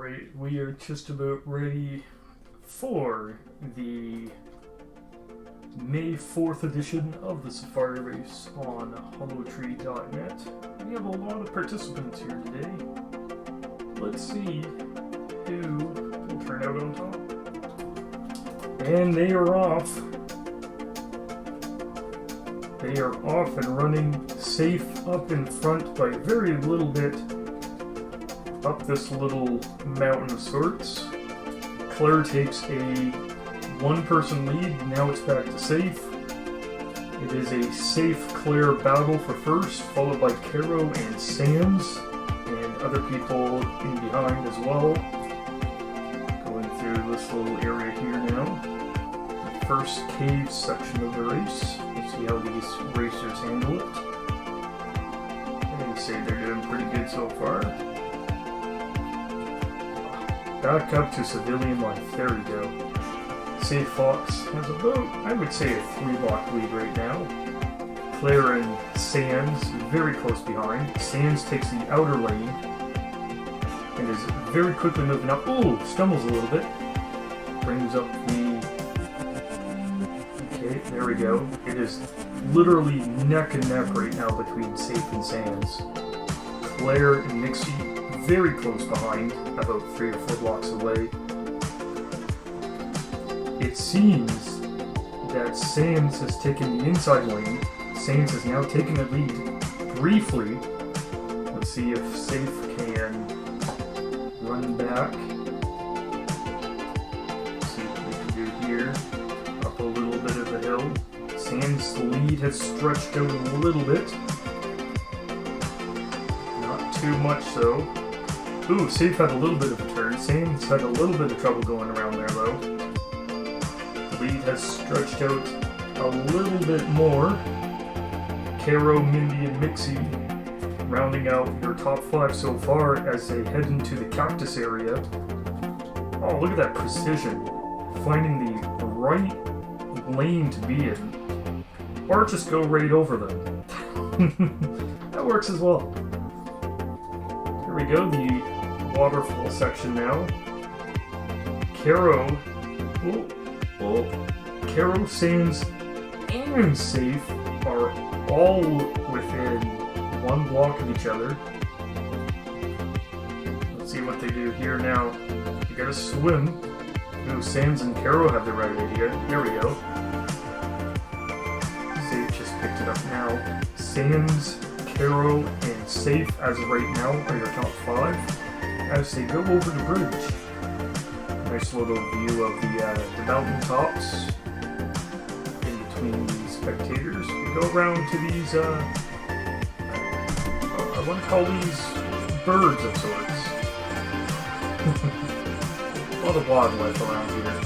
Alright, we are just about ready for the May 4th edition of the Safari Race on Hollowtree.net. We have a lot of participants here today. Let's see who will turn out on top. And they are off. They are off and running safe up in front by very little bit up this little mountain of sorts. Claire takes a one-person lead. Now it's back to safe. It is a safe Claire battle for first, followed by Caro and Sands, and other people in behind as well. Going through this little area here now. The first cave section of the race. Let's see how these racers handle it. They say they're doing pretty good so far. Back up to civilian life. There we go. Safe Fox has about, I would say, a 3-block lead right now. Claire and Sands very close behind. Sands takes the outer lane and is very quickly moving up. Ooh, stumbles a little bit. Brings up the... Okay, there we go. It is literally neck and neck right now between Safe and Sands. Claire and Nixie very close behind, about 3 or 4 blocks away. It seems that Sands has taken the inside lane. Sands has now taken the lead briefly. Let's see if Safe can run back. Let's see what we can do here. Up a little bit of the hill. Sands' lead has stretched out a little bit. Not too much so. Ooh, Safe had a little bit of a turn. Sands had a little bit of trouble going around there, though. The lead has stretched out a little bit more. Caro, Mindy, and Mixie rounding out their top 5 so far as they head into the cactus area. Oh, look at that precision. Finding the right lane to be in. Or just go right over them. That works as well. Here we go, the waterfall section now. Caro, Caro, Sands, and Safe are all within 1 block of each other. Let's see what they do here now. You gotta swim. Ooh, Sands and Caro have the right idea. Here we go. Safe just picked it up now. Sands, Caro, and Safe as of right now are your top 5 as they go over the bridge. Nice little view of the mountain tops in between the spectators. We go around to these, I want to call these birds of sorts. A lot of wildlife around here.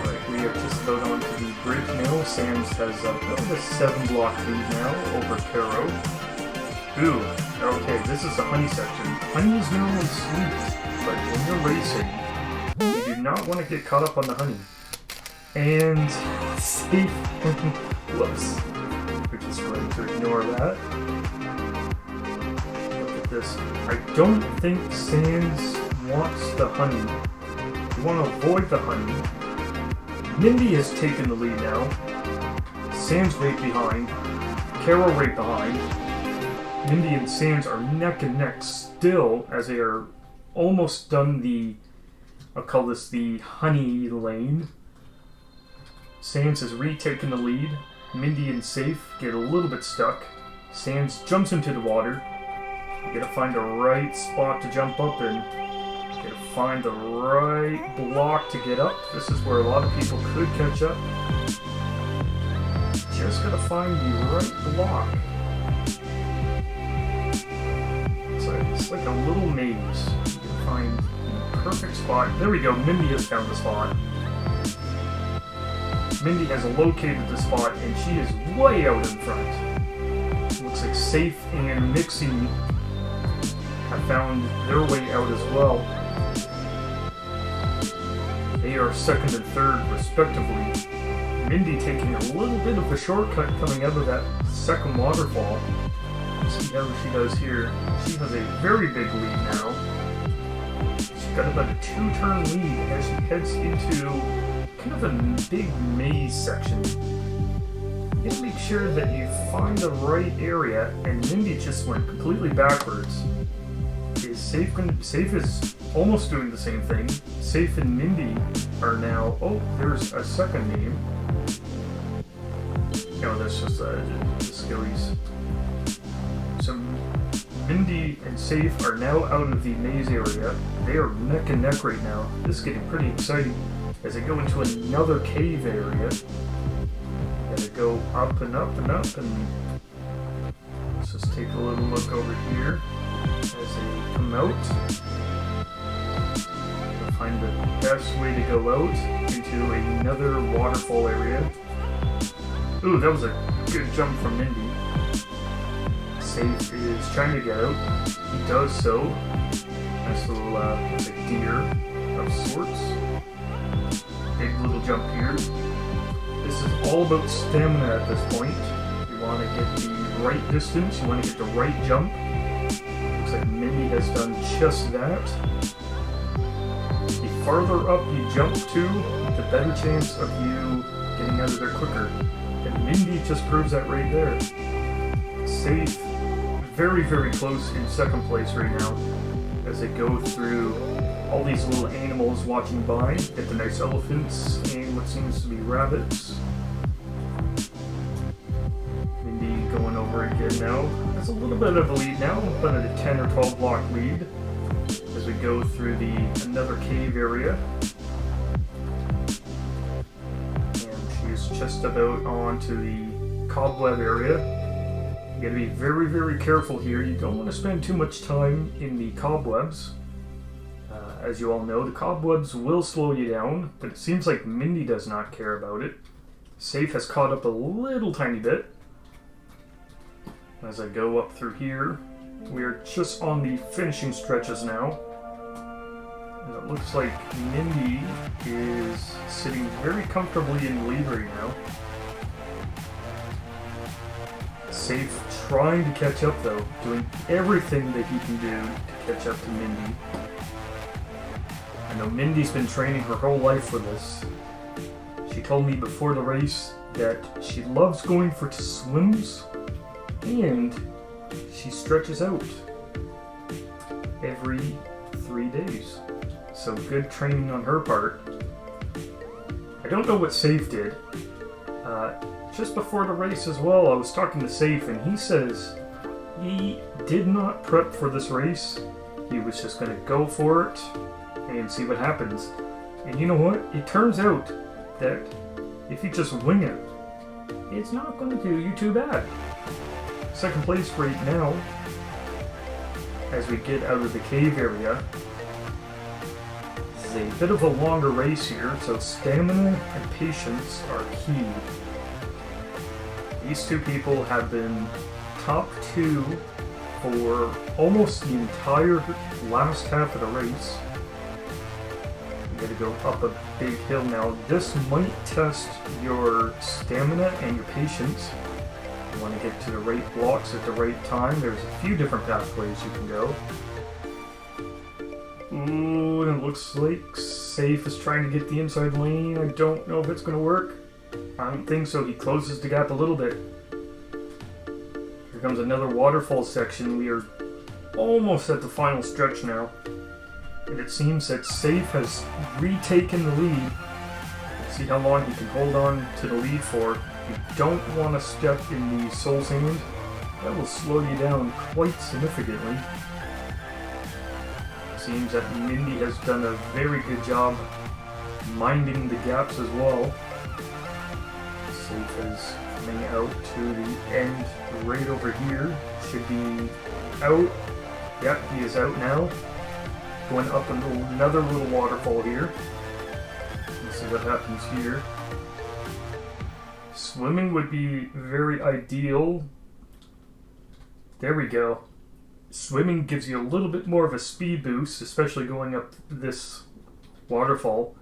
Alright, we are just about onto the bridge now. Sands has about a 7-block lead now over Caro. Ooh, okay, this is the honey section. Honey is normally sweet, but when you're racing, you do not want to get caught up on the honey. And Safe, whoops, we're just going to ignore that. Look at this. I don't think Sands wants the honey. You want to avoid the honey. Mindy has taken the lead now. Sands right behind. Caro right behind. Mindy and Sands are neck and neck still as they are almost done the, I'll call this the honey lane. Sands has retaken the lead. Mindy and Safe get a little bit stuck. Sands jumps into the water. You gotta find the right spot to jump up in. You gotta find the right block to get up. This is where a lot of people could catch up. Just gotta find the right block. It's like a little maze. You can find the perfect spot. There we go, Mindy has found the spot. Mindy has located the spot and she is way out in front. Looks like Safe and Mixie have found their way out as well. They are 2nd and 3rd respectively. Mindy taking a little bit of a shortcut coming out of that second waterfall. see how she does here. She has a very big lead now. She's got about a 2-turn lead as she heads into kind of a big maze section. You gotta make sure that you find the right area, and Mindy just went completely backwards. Is Safe is almost doing the same thing. Safe and Mindy are now. Oh, there's a second name. No, that's just the skillies. So Mindy and Safe are now out of the maze area. They are neck and neck right now. This is getting pretty exciting as they go into another cave area. Gotta go up and up and up, and let's just take a little look over here as they come out. They'll find the best way to go out into another waterfall area. Ooh, that was a good jump from Mindy. Safe is trying to get out. He does so. Nice little like deer of sorts. Big little jump here. This is all about stamina at this point. You want to get the right distance. You want to get the right jump. Looks like Mindy has done just that. The farther up you jump to, the better chance of you getting out of there quicker. And Mindy just proves that right there. Safe, very, very close in second place right now as they go through all these little animals watching by. Get the nice elephants and what seems to be rabbits. Mindy going over again now. That's a little bit of a lead now, about a 10 or 12 block lead as we go through another cave area. Just about onto the cobweb area. You gotta be very, very careful here. You don't want to spend too much time in the cobwebs. As you all know, the cobwebs will slow you down, but it seems like Mindy does not care about it. Safe has caught up a little tiny bit. As I go up through here, we're just on the finishing stretches now. And it looks like Mindy is sitting very comfortably in the lead right now. Safe trying to catch up though, doing everything that he can do to catch up to Mindy. I know Mindy's been training her whole life for this. She told me before the race that she loves going for swims and she stretches out every 3 days. So good training on her part. I don't know what Safe did. Just before the race as well, I was talking to Safe and he says he did not prep for this race. He was just going to go for it and see what happens. And you know what? It turns out that if you just wing it, it's not going to do you too bad. Second place right now as we get out of the cave area. A bit of a longer race here, so stamina and patience are key. These two people have been top two for almost the entire last half of the race. You gotta go up a big hill now. This might test your stamina and your patience. You want to get to the right blocks at the right time. There's a few different pathways you can go. Ooh, and it looks like Safe is trying to get the inside lane. I don't know if it's going to work. I don't think so. He closes the gap a little bit. Here comes another waterfall section. We are almost at the final stretch now. And it seems that Safe has retaken the lead. Let's see how long he can hold on to the lead for. You don't want to step in the soul sand. That will slow you down quite significantly. Seems that Mindy has done a very good job minding the gaps as well. Safe is coming out to the end right over here. Should be out. Yep, he is out now. Going up another little waterfall here. Let's see what happens here. Swimming would be very ideal. There we go. Swimming gives you a little bit more of a speed boost, especially going up this waterfall.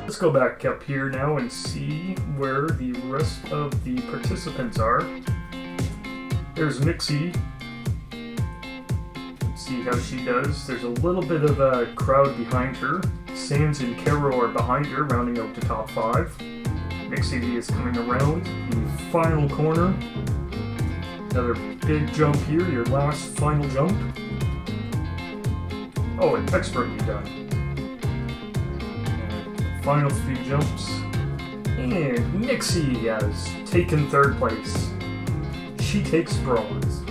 Let's go back up here now and see where the rest of the participants are. There's Mixie. Let's see how she does. There's a little bit of a crowd behind her. Sans and Caro are behind her, rounding out the top 5. Mixie is coming around the final corner. Another big jump here, your last final jump. Oh, and expertly done. And final 3 jumps. And Mixie has taken 3rd place. She takes bronze.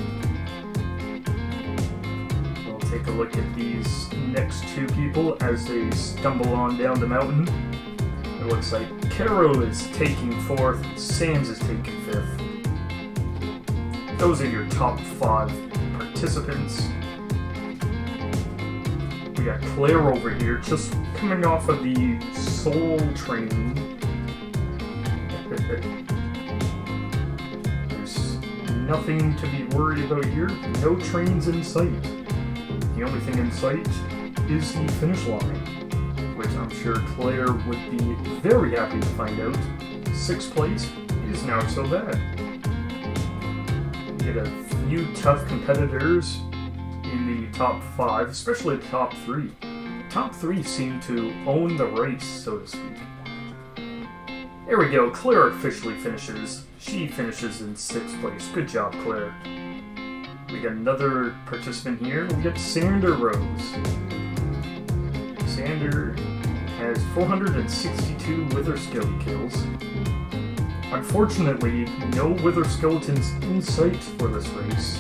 We'll take a look at these next 2 people as they stumble on down the mountain. It looks like Caro is taking 4th, Sans is taking 5th. Those are your top 5 participants. We got Claire over here, just coming off of the soul training. There's nothing to be worried about here. No trains in sight. The only thing in sight is the finish line, which I'm sure Claire would be very happy to find out. 6th place is not so bad. We get a few tough competitors in the top 5, especially the top 3. Top 3 seem to own the race, so to speak. There we go, Claire officially finishes. She finishes in 6th place. Good job, Claire. We got another participant here. We got Sander Rose. Sander has 462 Wither Skelly kills. Unfortunately, no Wither Skeletons in sight for this race.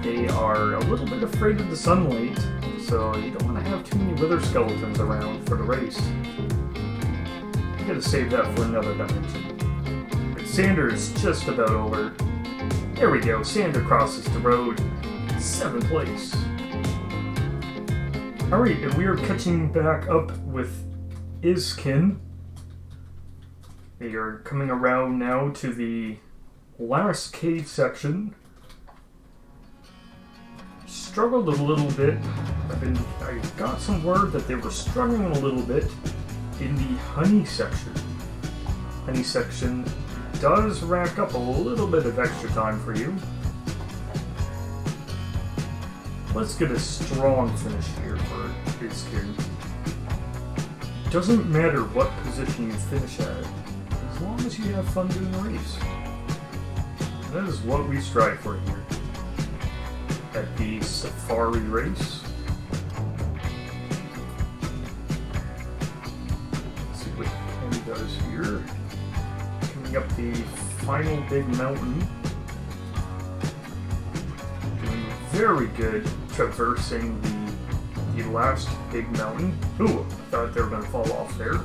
They are a little bit afraid of the sunlight, so you don't want to have too many Wither Skeletons around for the race. You gotta save that for another dimension. But Sander is just about over. There we go, Sander crosses the road. 7th place. Alright, and we are catching back up with Iskin. They are coming around now to the last cave section. Struggled a little bit. I got some word that they were struggling a little bit in the honey section. Honey section does rack up a little bit of extra time for you. Let's get a strong finish here for Iskin. Doesn't matter what position you finish at, as long as you have fun doing the race. That is what we strive for here at the Safari race. Let's see what Ken does here. Coming up the final big mountain. Doing very good traversing the last big mountain. Ooh, I thought they were going to fall off there.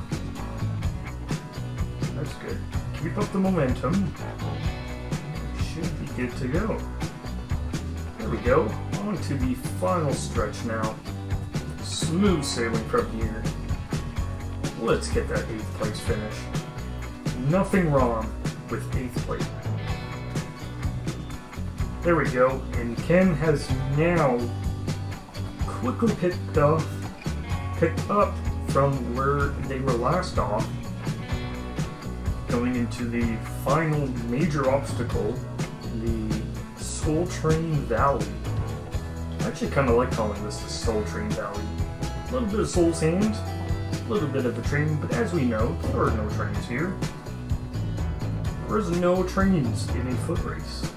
That's good. Keep up the momentum. Should be good to go. There we go. On to the final stretch now. Smooth sailing from here. Let's get that 8th place finish. Nothing wrong with 8th place. There we go. And Ken has now quickly picked up from where they were last off, going into the final major obstacle, the Soul Train Valley. I actually kind of like calling this the Soul Train Valley. A little bit of Soul Sand, a little bit of a train, but as we know, there are no trains here. There's no trains in a foot race.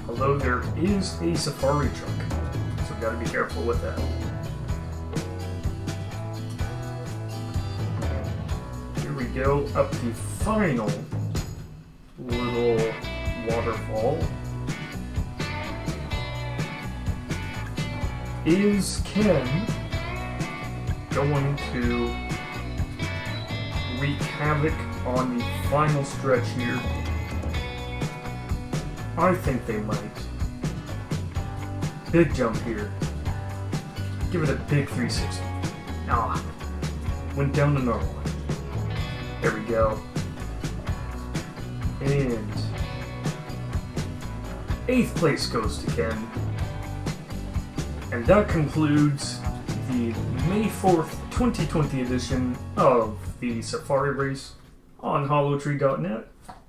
Although there is a safari truck, so gotta be careful with that. Here we go, up the final little waterfall. Is Ken going to wreak havoc on the final stretch here? I think they might. Big jump here. Give it a big 360. Ah, went down to normal. There we go. And 8th place goes to Ken. And that concludes the May 4th, 2020 edition of the Safari Race on Hollowtree.net.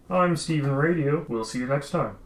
I'm Steven Radio. We'll see you next time.